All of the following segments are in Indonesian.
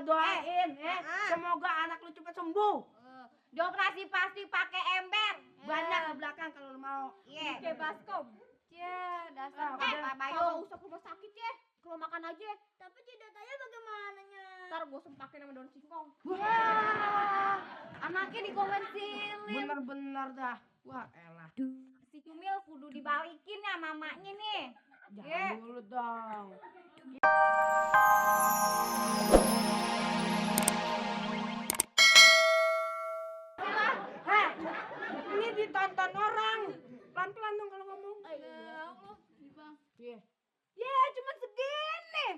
Gua doain semoga anak lu cepet sembuh. Dioperasi pasti pakai ember. Banyak di belakang kalau lu mau. Iya. Kayak baskom. Dasar Pak Bayu. Nggak usah ke rumah sakit ya. Kalau makan aja. Tapi jidat saya bagaimananya? Ntar gue sempakin sama daun singkong. Wah, anaknya dikomensilin. Bener-bener dah. Wah elah. Si Cumil kudu dibalikin ya mamanya nih. Jangan dulu dong. Ini ditonton orang. Pelan-pelan dong kalau ngomong. Bang. Ya cuma segini.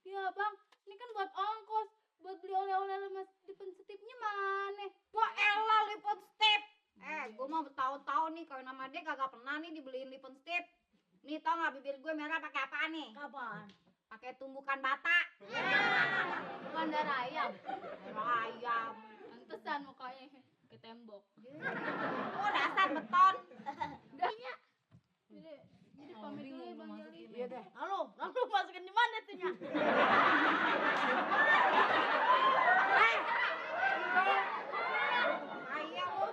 Ya bang, ini kan buat ongkos. Buat beli oleh-oleh lemas lipon setipnya mana? Wah elah lipon step. Gue mau bertahun-tahun nih kawin sama dia kagak pernah nih dibeliin lipon step. Nih tau gak bibir gue merah pakai apaan nih? Kapan? Pakai tumbukan bata. Bukan darah ayam. Darah ayam. Pantesan mukanya ke tembok. Oh dasar beton. Udahnya. Jadi pamit dulu ya Bang Jali. Iya deh. Lalu masukin di mana tuh nya? Ayam lu.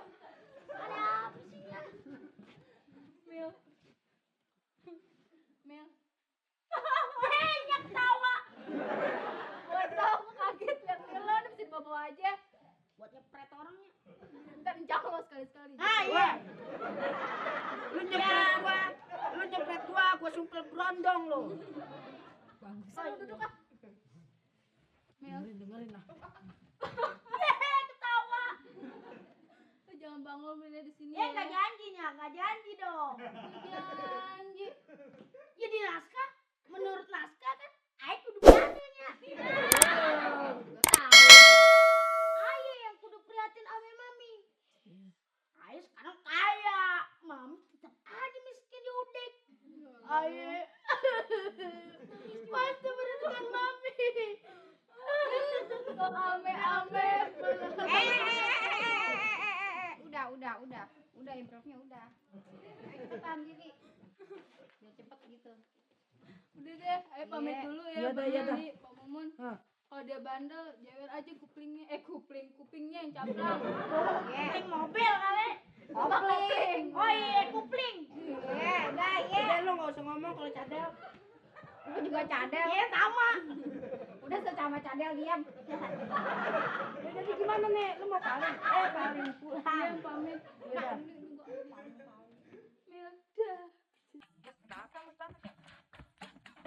Ada apa sih ya? Mil. Mil. Banyak tawa. Gue tau, gue kaget liat Mil lo udah bisa bawa aja. Buat nyepret orangnya. Ntar jangan lo sekali-sekali. Wah. Lu nyepret gua sumpel berondong lu. Ayo duduk ah. Mil. Dengerin lah. Ketawa. Lo jangan bangun Milnya di sini. Ya nggak janjinya, nggak janji dong. Janji. Ya di naskah, menurut naskah kan, Aik kudu prihatinnya. Aik yang kudu prihatin ame mami. Aik sekarang kaya, mami tetap aja miskin di udik. Aik pasti berhutang mami. Kok ame-ame. Udah improve-nya udah. Ayo cepetan Gigi. Biar cepet gitu. Udah deh, ayo pamit dulu ya. Iya dah, iya dah. Pak Mumun. Kalau dia bandel, jewer aja kupingnya yang caplang. Kupling mobil kali. Kopling. Oh iya, kupling. Udah lu enggak usah ngomong kalau cadel. Lu juga cadel. Iya sama. Udah sama cadel diam. Ya, jadi gimana nih? Lu mau paling? Paling pulang. Iya, pamit. Udah. Mil, dah.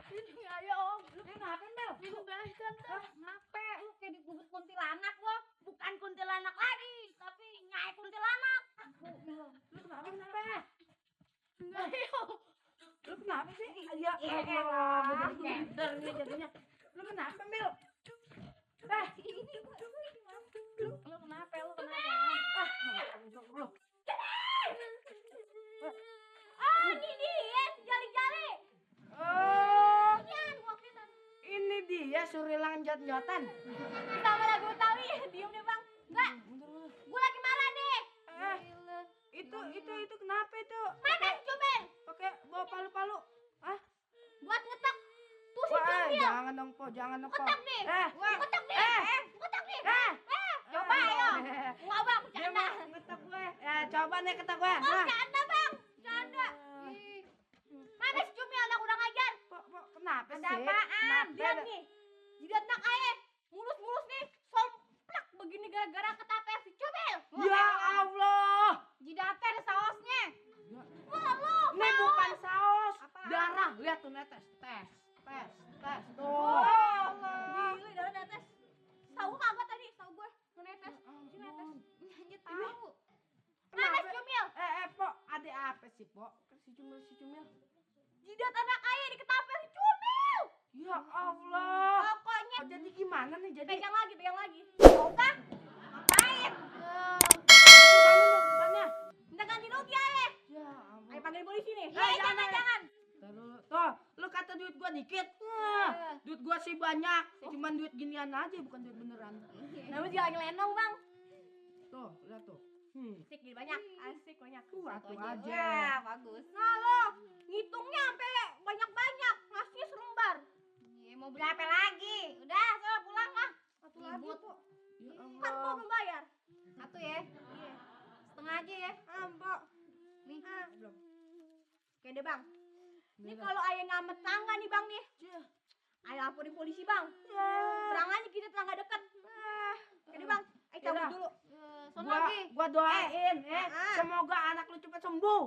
Ini ayo Om. Lu ngapain, Bel? Minggu guys tante. Ngape? Lu kayak digubur kuntilanak lo. Bukan kuntilanak lagi, tapi nyai kuntilanak. Lu kenapa? Ayo. Lu kenapa sih? Ya elah. bener keder nih jadinya. Lu kenapa, Mil? Lu kenapa? Lu. Ini dia, jali-jali. Oh, Yan, waktu itu. ini dia surilang jot-jotan. Sama lagu Betawi, diem deh bang. Enggak, gue lagi marah nih. Itu kenapa itu? Mana Cumil? Pakai bawa palu-palu. Buat ngetok. Tuh si Wah, Cumil. jangan dong, Po. Ngetok nih. Wah. Ngetok nih. Ngetok nih. Coba ayo. Enggak bang, Dia canda. mau ngetok gue. Coba nih ketok gue. Oh, canda bang. Canda. Mana si Cumil yang kurang ajar? Po, kenapa Ada sih? apaan? Lihat nih. Jidat nak air. Mulus-mulus nih. Somplak begini gara-gara ketapel si Cumil. Ya Allah. Jidatnya ada sausnya. Wah, lu. Ini bukan saus. Apaan? Darah. Lihat tuh netes. Tes. Tuh. Allah. Gila, darah netes. Tahu kagak tadi? Tahu gue. Lu netes. Si netes. Hanya tahu. Mana si Cumil? Po, ada apa sih, Po? Si Cumil. Jidat anak ayah diketapel si Cumil. Ya Allah. Pokoknya Jadi gimana nih? Jadi pegang lagi. Oka? Ngapain? gimana nih urusannya? Minta ganti rugi ayah. Ya ampun. Ayo panggil polisi nih. Eh, jangan. Jangan. Tuh, lu kata duit gua dikit. Duit gua sih banyak. Cuman duit ginian aja, bukan duit beneran. Namanya juga lagi lenong bang. Tuh, lihat tuh. Asik nih banyak. Asik banyak. Tuh Wah, aja. bagus. Nah lo ngitungnya sampai banyak-banyak. Ngasihnya selembar. Mau beli apa lagi? Udah, pulang lah. Oke deh bang. Ini Bener. kalau ayah ngamet tangga nih bang nih. Ayah laporin polisi bang. Berangannya kita tetangga deket. Oke deh bang. Ayo cabut Yaudah. dulu. Son Gua, lagi. gua doain Ah. semoga anak lu cepet sembuh.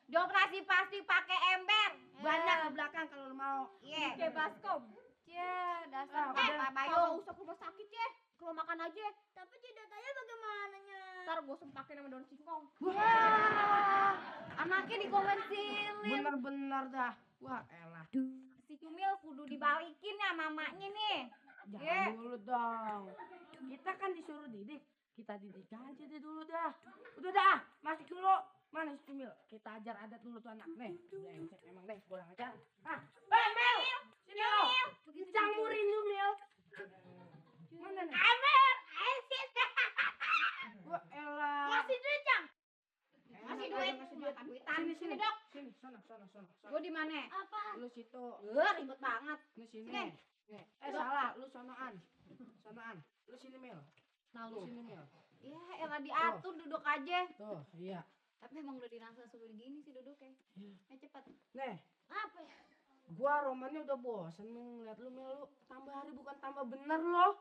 Dioperasi pasti pakai ember. Banyak di belakang kalau lu mau. Iya. Kayak baskom. Ya, dasar udah. Bayu. Kagak usah ke rumah sakit ya. Ke rumah makan aja. Tapi tidak tanya bagaimananya. Ntar gue sempakin sama daun singkong. Wah, anaknya dikomensilin. Bener-bener dah. Wah, elah. Si Cumil kudu dibalikin ya mamanya nih. Jangan Ye. dulu dong. Kita kan disuruh didik. Kita didik aja deh dulu dah. Udah dah, masuk dulu. Mana si Cumil? Kita ajar adat dulu tuh anak. Nih, brengsek emang deh, kurang ajar. Ah, Mel! Sini lo. Campurin lu, Mel. Mana nih? Ember, asin. Wah, elah. Masih duit, Cang. Masih duit. Masih duit. Duitan. Sini, Sini, sini. Dok. Sini, sana. Gue di mana? Apa? Lu situ. Ribet banget. Lu sini. Sini. Nih. Salah, lu sonoan. Sonoan. Lu sini, Mel. Nah, Lu sini, Mel. Ya, elah diatur duduk aja. Tuh, iya. Tapi emang udah dirasa suruh gini sih duduknya. Cepet. Nih, Apa ya? gua romannya udah bosen ngeliat lu, Mel. Lu tambah hari bukan tambah bener lo.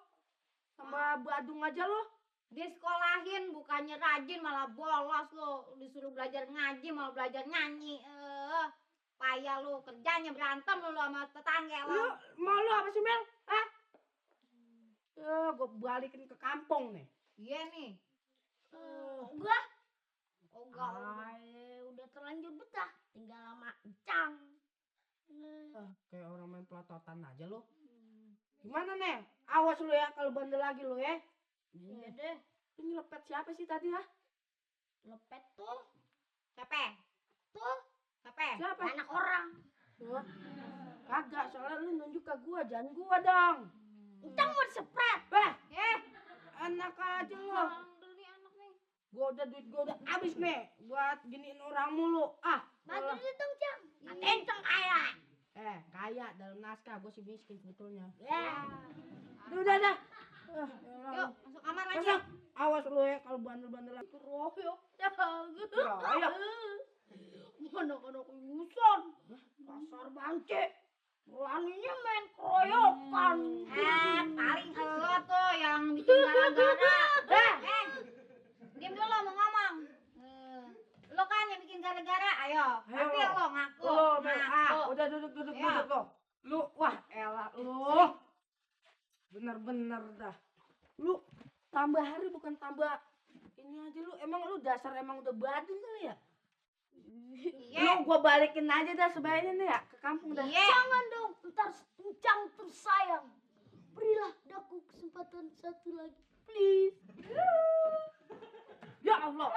Tambah badung aja lo. Disekolahin bukannya rajin malah bolos lo. Disuruh belajar ngaji malah belajar nyanyi. Payah lu kerjanya berantem lu sama tetangga Lu lo. mau lu apa sih, Mel? Hah? Gua balikin ke kampung nih. Iya nih. Enggak. Oh enggak. Udah terlanjur betah. Tinggal sama Encang. Kayak orang main pelototan aja lo. Gimana nih? Awas lu ya kalau bandel lagi lo ya. Iya deh. Ini lepet siapa sih tadi ya? Lepet tuh. Siapa? Tuh. Siapa? Siapa? Anak orang. Wah, kagak, soalnya lu nunjuk ke gua, jangan gua dong. Encang mau disepret. Enak aja lo. Bandel nih anak nih. Gua udah habis nih buat giniin orang mulu. Bagi Alah. duit dong, Cang. Encang kaya. Kaya dalam naskah, gua sih miskin sebetulnya. Ya. Udah dah. Yuk, masuk kamar aja. Masuk. Awas lu ya kalau bandel-bandel lagi keroyok. Keroyok. Anak-anak ingusan. Dasar bangke. Beraninya main keroyokan. Paling lo tuh yang bikin gara-gara. Diam dulu mau ngomong. Lo kan yang bikin gara-gara. Ayo, tapi Ayo. lo ngaku. Lu, Mel, Ngaku. udah duduk Ya. lo. Lu, wah, elah lu. Bener-bener dah. Lu tambah hari bukan tambah ini aja lu. Emang lu dasar emang udah badung kali ya? Iya. Lu gua balikin aja dah sebaiknya nih ya ke kampung dah. Iya. Jangan dong, ntar Encang tersayang. Berilah daku kesempatan satu lagi, please. Ya Allah.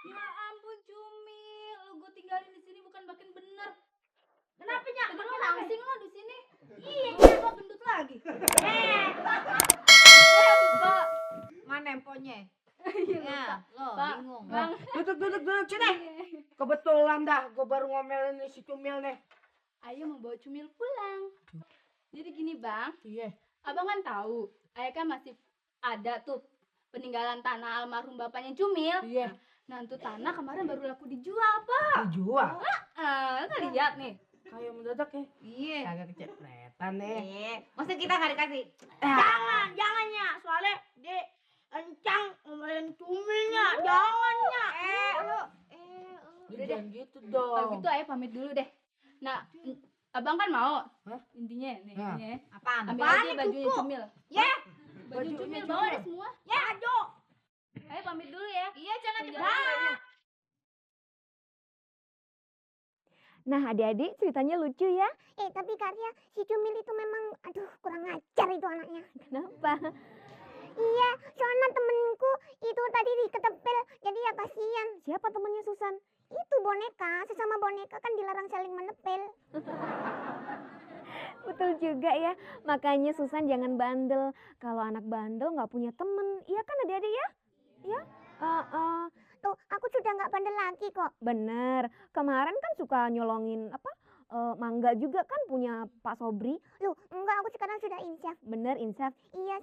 Ya ampun Cumil, lu gue tinggalin di sini bukan makin bener. Kenapa Nyak? Lu Kenapa? langsing lo di sini. Iya, Gua gendut lagi. Mana emponya? Iya, Ya, lo Pak. bingung. Bang. Duduk sini. Kebetulan dah gua baru ngomelin nih si Cumil nih. Ayo mau bawa Cumil pulang. Jadi gini bang, Iya. abang kan tahu, ayah kan masih ada tuh peninggalan tanah almarhum bapaknya Cumil. Iya. Nah itu tanah kemarin baru laku dijual pak. Dijual. Lu kan lihat nih. Kayak mendadak ya. Iya. Kagak kecepretan nih. Iya. Maksud kita nggak dikasih? jangan Nyak. Soalnya dia Encang ngomelin Cumilnya. Jangan Nyak. Lo. Udah deh. Jangan gitu Kalau dong. gitu ayah pamit dulu deh. Nah, abang kan mau. Hah? Intinya nih, Nah. ini ya. Apaan? Ambil Apaan aja nih, bajunya kuku? Cumil. Ya. Baju Bajunya Cumil Cumil. bawa deh semua. Ya, Jo. Ayo pamit dulu ya. Iya, jangan Kerja cepet. dulu. Nah adik-adik ceritanya lucu ya. Tapi Karya si Cumil itu memang aduh kurang ajar itu anaknya. Kenapa? Iya soalnya temenku itu tadi diketepel jadi ya kasihan. Siapa temennya Susan? Itu boneka, sesama boneka kan dilarang saling menepel. Betul juga ya, makanya Susan jangan bandel. Kalau anak bandel nggak punya temen, iya kan adik-adik ya? Ya? Tuh, aku sudah nggak bandel lagi kok. Bener, kemarin kan suka nyolongin Mangga juga kan punya Pak Sobri. Loh, enggak, aku sekarang sudah insaf. Bener Insaf? Iya.